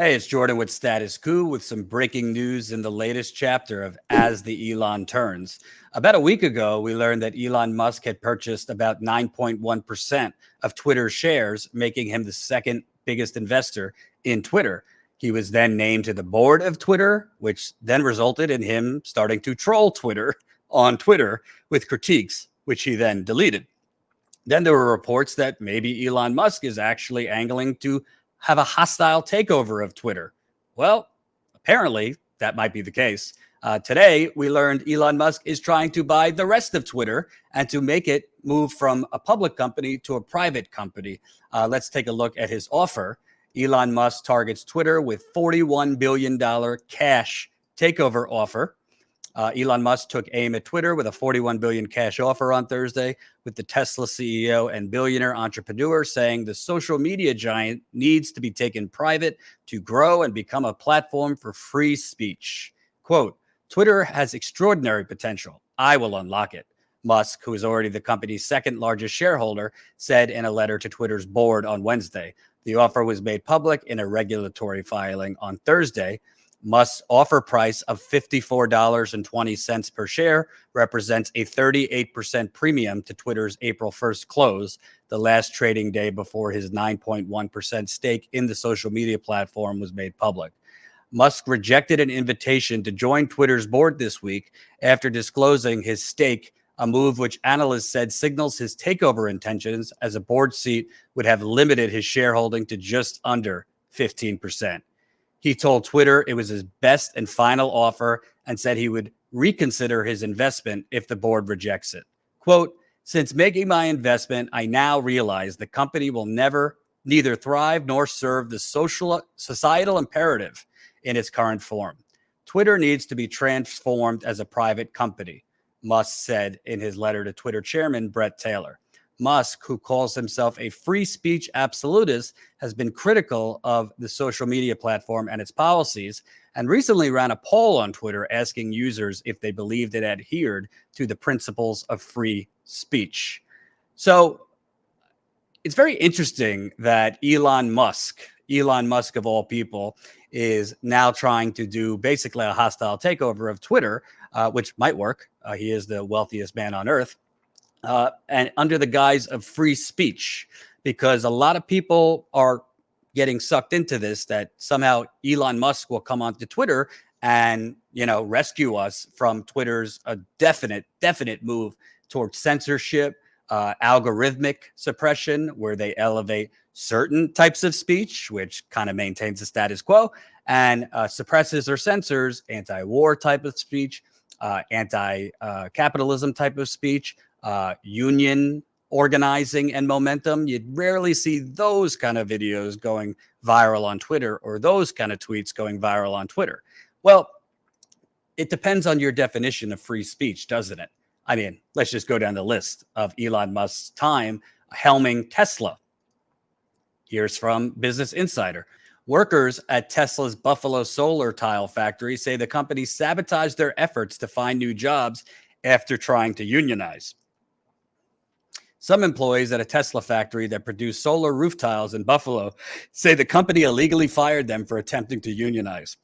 Hey, it's Jordan with Status Coup with some breaking news in the latest chapter of As the Elon Turns. About a week ago, we learned that Elon Musk had purchased about 9.1% of Twitter's shares, making him the second biggest investor in Twitter. He was then named to the board of Twitter, which then resulted in him starting to troll Twitter on Twitter with critiques, which he then deleted. Then there were reports that maybe Elon Musk is actually angling to have a hostile takeover of Twitter. Well, apparently that might be the case. Today, we learned Elon Musk is trying to buy the rest of Twitter and to make it move from a public company to a private company. Let's take a look at his offer. Elon Musk targets Twitter with $41 billion cash takeover offer. Elon Musk took aim at Twitter with a $41 billion cash offer on Thursday, with the Tesla CEO and billionaire entrepreneur saying the social media giant needs to be taken private to grow and become a platform for free speech. Quote, Twitter has extraordinary potential. I will unlock it. Musk, who is already the company's second largest shareholder, said in a letter to Twitter's board on Wednesday. The offer was made public in a regulatory filing on Thursday. Musk's offer price of $54.20 per share represents a 38% premium to Twitter's April 1st close, the last trading day before his 9.1% stake in the social media platform was made public. Musk rejected an invitation to join Twitter's board this week after disclosing his stake, a move which analysts said signals his takeover intentions, as a board seat would have limited his shareholding to just under 15%. He told Twitter it was his best and final offer and said he would reconsider his investment if the board rejects it. Quote, since making my investment, I now realize the company will neither thrive nor serve the societal imperative in its current form. Twitter needs to be transformed as a private company, Musk said in his letter to Twitter chairman Brett Taylor. Musk, who calls himself a free speech absolutist, has been critical of the social media platform and its policies, and recently ran a poll on Twitter asking users if they believed it adhered to the principles of free speech. So it's very interesting that Elon Musk of all people, is now trying to do basically a hostile takeover of Twitter, which might work. He is the wealthiest man on earth. And under the guise of free speech, because a lot of people are getting sucked into this, that somehow Elon Musk will come onto Twitter and, rescue us from Twitter's definite move towards censorship, algorithmic suppression, where they elevate certain types of speech, which kind of maintains the status quo, and suppresses or censors anti-war type of speech, anti-capitalism type of speech, union organizing and momentum. You'd rarely see those kind of videos going viral on Twitter, or those kind of tweets going viral on Twitter. Well, it depends on your definition of free speech, doesn't it? I mean, let's just go down the list of Elon Musk's time helming Tesla. Here's from Business Insider. Workers at Tesla's Buffalo solar tile factory say the company sabotaged their efforts to find new jobs after trying to unionize. Some employees at a Tesla factory that produced solar roof tiles in Buffalo say the company illegally fired them for attempting to unionize.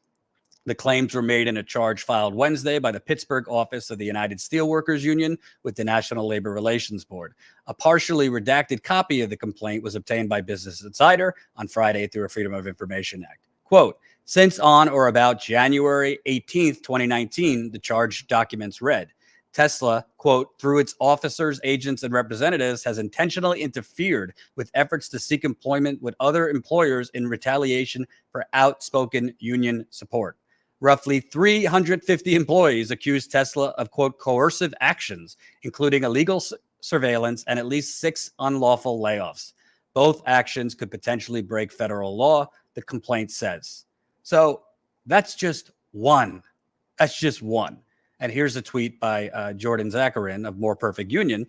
The claims were made in a charge filed Wednesday by the Pittsburgh office of the United Steelworkers Union with the National Labor Relations Board. A partially redacted copy of the complaint was obtained by Business Insider on Friday through a Freedom of Information Act. Quote, since on or about January 18th, 2019, the charged documents read, Tesla, quote, through its officers, agents, and representatives, has intentionally interfered with efforts to seek employment with other employers in retaliation for outspoken union support. Roughly 350 employees accused Tesla of, quote, coercive actions, including illegal surveillance and at least 6 unlawful layoffs. Both actions could potentially break federal law, the complaint says. So that's just one. That's just one. And here's a tweet by Jordan Zacharin of More Perfect Union,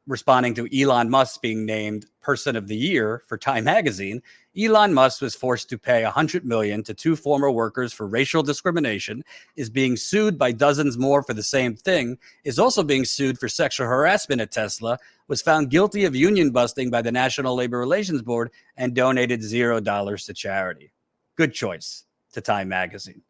responding to Elon Musk being named Person of the Year for Time Magazine. Elon Musk was forced to pay $100 million to 2 former workers for racial discrimination, is being sued by dozens more for the same thing, is also being sued for sexual harassment at Tesla, was found guilty of union busting by the National Labor Relations Board, and donated $0 to charity. Good choice to Time Magazine.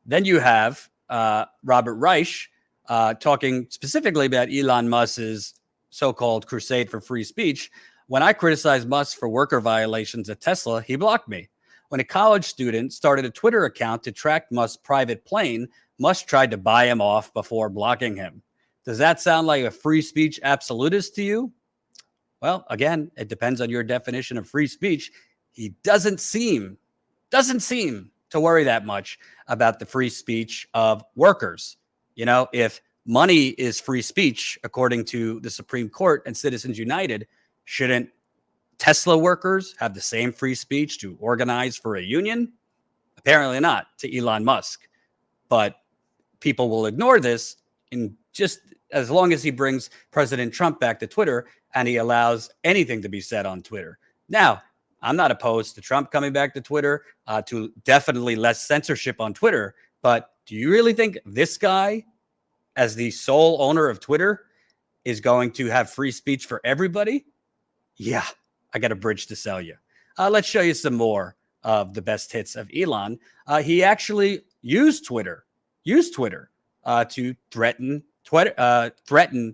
Then you have Robert Reich talking specifically about Elon Musk's so-called crusade for free speech. When I criticized Musk for worker violations at Tesla, he blocked me. When a college student started a Twitter account to track Musk's private plane, Musk tried to buy him off before blocking him. Does that sound like a free speech absolutist to you? Well, again, it depends on your definition of free speech. He doesn't seem to worry that much about the free speech of workers. You know, if money is free speech, according to the Supreme Court and Citizens United, shouldn't Tesla workers have the same free speech to organize for a union? Apparently not to Elon Musk. But people will ignore this in just as long as he brings President Trump back to Twitter and he allows anything to be said on Twitter. Now, I'm not opposed to Trump coming back to Twitter, to definitely less censorship on Twitter. But do you really think this guy, as the sole owner of Twitter, is going to have free speech for everybody? Yeah, I got a bridge to sell you. Let's show you some more of the best hits of Elon. He actually used Twitter to threaten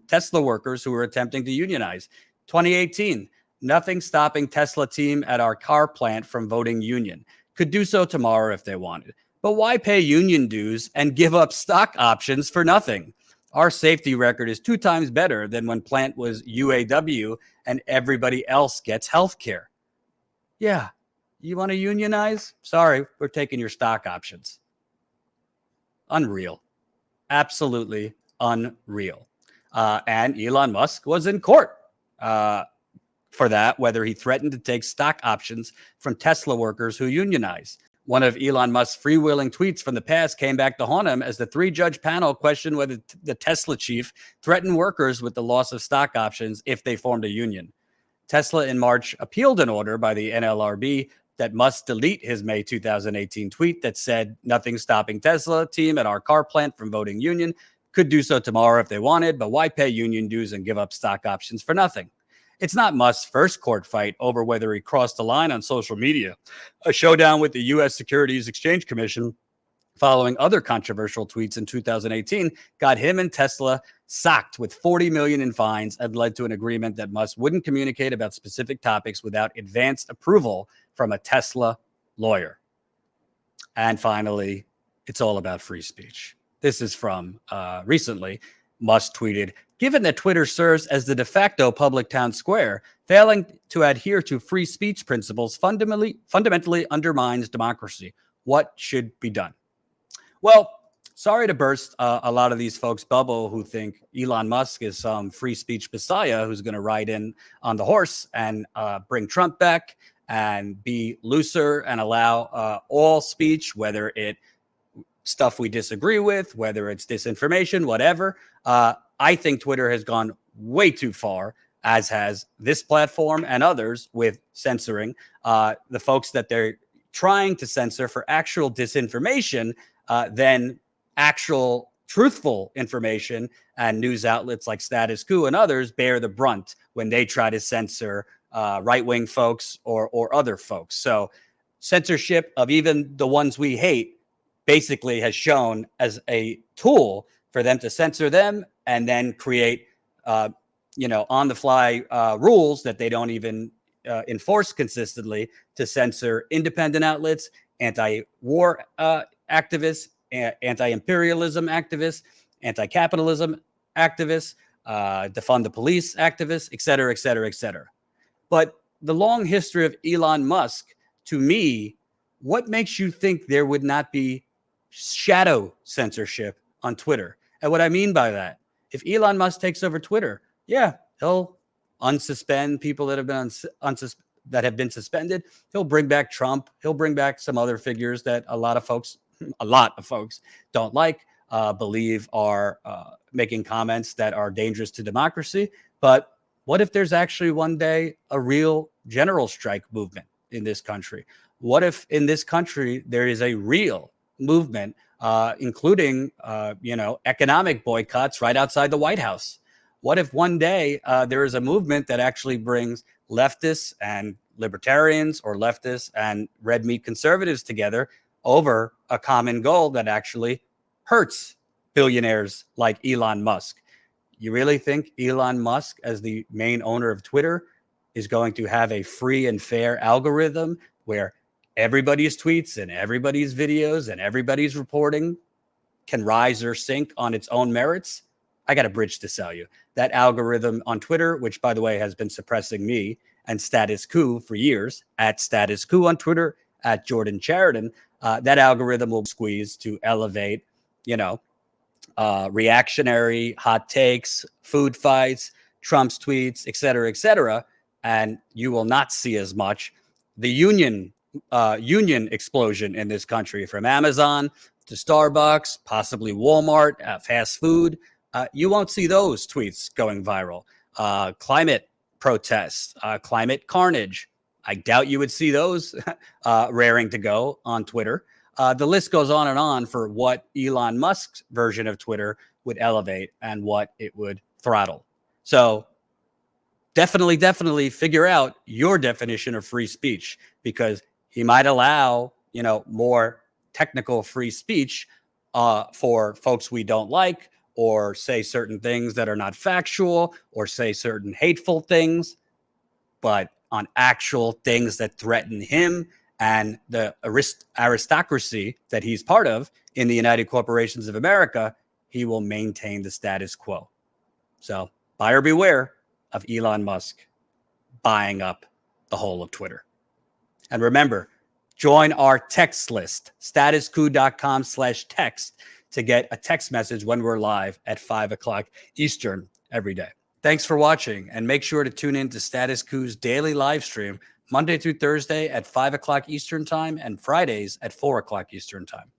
Tesla workers who were attempting to unionize. 2018, nothing stopping Tesla team at our car plant from voting union. Could do so tomorrow if they wanted. But why pay union dues and give up stock options for nothing? Our safety record is 2 times better than when plant was UAW and everybody else gets health care. Yeah, you want to unionize? Sorry, we're taking your stock options. Unreal. Absolutely unreal. And Elon Musk was in court for that, whether he threatened to take stock options from Tesla workers who unionize. One of Elon Musk's freewheeling tweets from the past came back to haunt him as the 3-judge panel questioned whether the Tesla chief threatened workers with the loss of stock options if they formed a union. Tesla in March appealed an order by the NLRB that Musk delete his May 2018 tweet that said, nothing stopping Tesla team at our car plant from voting union. Could do so tomorrow if they wanted, but why pay union dues and give up stock options for nothing? It's not Musk's first court fight over whether he crossed the line on social media. A showdown with the U.S. Securities Exchange Commission following other controversial tweets in 2018 got him and Tesla socked with $40 million in fines and led to an agreement that Musk wouldn't communicate about specific topics without advanced approval from a Tesla lawyer. And finally, it's all about free speech. This is from recently. Musk tweeted, given that Twitter serves as the de facto public town square, failing to adhere to free speech principles fundamentally undermines democracy. What should be done? Well, sorry to burst a lot of these folks' bubble who think Elon Musk is some free speech messiah who's going to ride in on the horse and bring Trump back and be looser and allow all speech, whether it stuff we disagree with, whether it's disinformation, whatever. I think Twitter has gone way too far, as has this platform and others, with censoring the folks that they're trying to censor for actual disinformation than actual truthful information. And news outlets like Status Coup and others bear the brunt when they try to censor right-wing folks or other folks. So censorship of even the ones we hate basically has shown as a tool for them to censor them and then create, on-the-fly rules that they don't even enforce consistently to censor independent outlets, anti-war activists, anti-imperialism activists, anti-capitalism activists, defund the police activists, et cetera, et cetera, et cetera. But the long history of Elon Musk, to me, what makes you think there would not be shadow censorship on Twitter? And what I mean by that, if Elon Musk takes over Twitter, yeah, he'll unsuspend people that have been suspended. He'll bring back Trump. He'll bring back some other figures that a lot of folks don't like, believe are making comments that are dangerous to democracy. But what if there's actually one day a real general strike movement in this country? What if in this country there is a real movement, including, economic boycotts right outside the White House? What if one day there is a movement that actually brings leftists and libertarians or leftists and red meat conservatives together over a common goal that actually hurts billionaires like Elon Musk. You really think Elon Musk, as the main owner of Twitter, is going to have a free and fair algorithm where everybody's tweets and everybody's videos and everybody's reporting can rise or sink on its own merits? I got a bridge to sell you. That algorithm on Twitter, which, by the way, has been suppressing me and Status Coup for years, at Status Coup on Twitter, at Jordan Chariton, that algorithm will squeeze to elevate, reactionary hot takes, food fights, Trump's tweets, et cetera, and you will not see as much the union explosion in this country, from Amazon to Starbucks, possibly Walmart, fast food. You won't see those tweets going viral. Climate protests, climate carnage. I doubt you would see those raring to go on Twitter. The list goes on and on for what Elon Musk's version of Twitter would elevate and what it would throttle. So definitely figure out your definition of free speech, because he might allow, more technical free speech for folks we don't like, or say certain things that are not factual, or say certain hateful things. But on actual things that threaten him and the aristocracy that he's part of in the United Corporations of America, he will maintain the status quo. So buyer beware of Elon Musk buying up the whole of Twitter. And remember, join our text list, statuscoup.com/text, to get a text message when we're live at 5 o'clock Eastern every day. Thanks for watching, and make sure to tune in to Status Coup's daily live stream Monday through Thursday at 5 o'clock Eastern time and Fridays at 4 o'clock Eastern time.